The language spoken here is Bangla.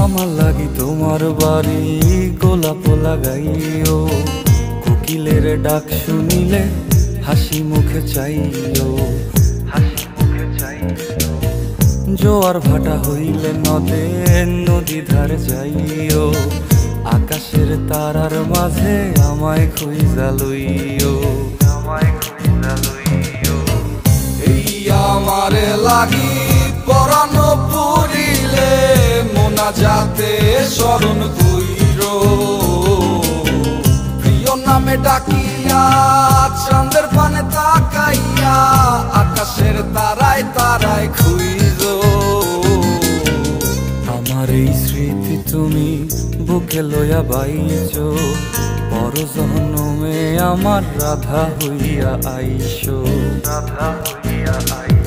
আমার লাগি তোমার বাড়ি গোলাপ লাগাইও, কোকিলের ডাক শুনিলে হাসি মুখে চাইও, হাসি মুখে চাইও। জোয়ার ভাটা হইলে নদে নদী ধারে যাইও, আকাশের তারার মাঝে আমায় খুঁজা লইও, আমায় খুঁজা লইও। এই আমারে লাগি পরাণ পুরিলে মোনাজাতে স্মরণ কইরো, প্রিয় নামে ডাকিয়া চাঁদের পানে তাকাইয়া আকাশের তারায় তারায় খুইরো। আমার এই স্মৃতি তুমি বুকে লইয়া বাইছো, পর জন্মে আমার রাধা হইয়া আইসো, রাধা হইয়া আইসো।